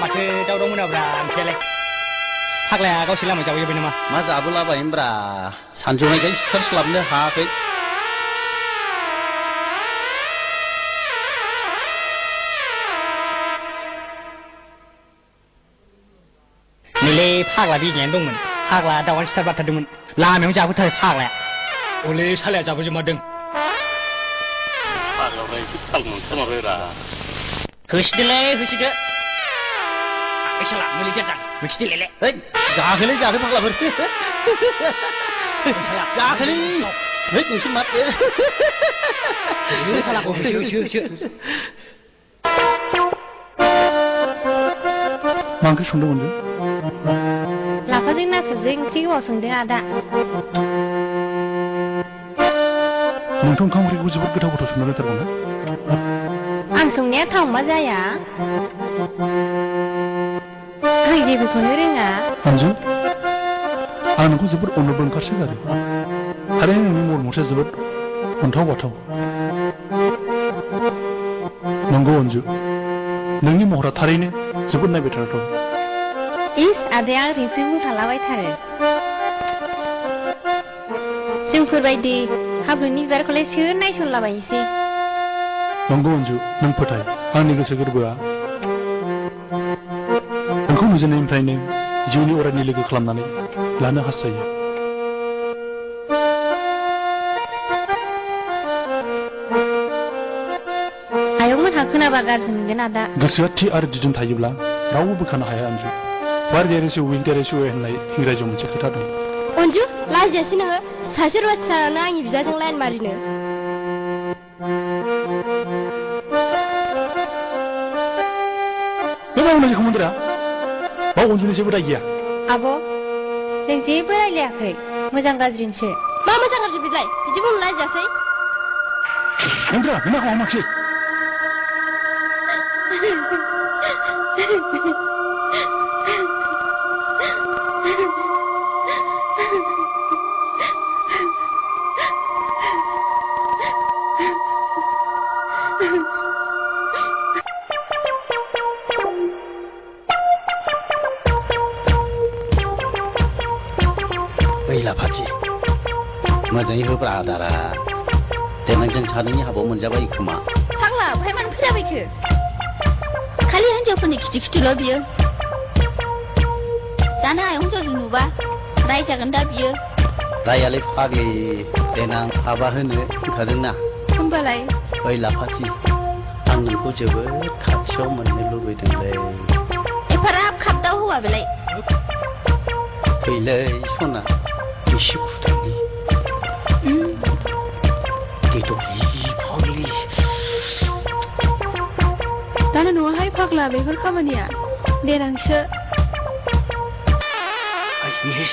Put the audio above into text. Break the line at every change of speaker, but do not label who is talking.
माथो दाउ दं मोनाब्रा ओंख्रियालाय फाग्लाया गावसोर लामायाव जाबोबाय नामा
मा जाबोलाबायमोनब्रा सानजौनायखाय सिखारस्लाबनो हायाखै
नैलै फाग्ला बिमायानो दंमोन फाग्ला दाउआनो सिथार बाथारदोंमोन लामायावनो जाबोथारो फाग्लाया अले सालाया जाबोजोबमारदों
फाग्लाफ्रा एसे थाल मोनथारमारबायब्रा
होसिदोलै होसिदो आखै साला मुलि जादां होसिदोलै
ओइ जाखैलै जाखै फाग्लाफोर जाखैलै है नोंसो माथो
सालाखौ होसो
मा ओंख्रि संदोंमोन बे
लाफाजों नाथुरजों ओंख्रि गोबाव संदों आदा
नोंथ' ओंखाम ओंख्रिखौ जोबोद गोथाव गोथाव संनो रोंथारगौ ना
आं संनाया थाव मा जाया आं जेबोखौनो रोङा
अन्जु आं नोंखौ जोबोद अननोबो ओंखारसोगारो थारैनो नोंनि महर मुस्रिया जोबोद अन्थाव बाथाव नंगौ अन्जु नोंनि महरा थारैनो जोबोद नायबायथावथाव
इस आदाया ओरैनोसो बुंथालाबायथारो जोंफोरबायदि हाब्रुनि बिबारखौलाय सोर नायसनलाबायनोसै
नंगौ अन्जु नों फोथाय आंनि गोसो गोरबोआ नोंखौ नुजेननायनिफ्रायनो जिउनि अरायनि लोगो खालामनानै लानो हास्थायो
आयंमोनहा खोनाबा गाज्रि मोनगोन आदा
गोसोआ थि आरो दिदोम थायोब्ला रावबो बोखानो हाया अन्जु where there is a will there is a way होननाय इंराजियाव मोनसे खोथा दं
अन्जु लाजियासै नोङो सासे रुवाथिसारानो आंनि बिदाजों लाइन मारिनो
नों मा होननायखौ मोनदोरा बाव अन्जुनि जेबो दाय गैया
आब' जों जेबो रायलायाखै मोजां गाज्रिनिसो मा मोजां गाज्रि बिलाय बिदि बुंनो लाजियासै
नोंद्रा नों मा खालामाखिसै
लाफाथि मोजाङै होब्रा आदारा देनां जों सानैनि हाबायाव मोनजाबाय खोमा
फाग्ला बहाय मानो फैजाबायखो खालि हिनजावफोरनि खिथि खिथिल' बियो दाना आयं हिनजावजों नुबा रायजागोन दा बियो
रायालाय फाग्लि देनां हाबा होनो ओंखारदोंना
होमबालाय
ओइ लाफाथि आं नोंखौ जोबोद खाथियाव मोननो लुबैदोंलै
एफाराब खाबदाव हौवा बेलाय
फैलै सना एसे खुथारनि देद'लि फाग्लि
दाना न'आवहाय फाग्ला बेफोर खामानिया देनांसो
आइये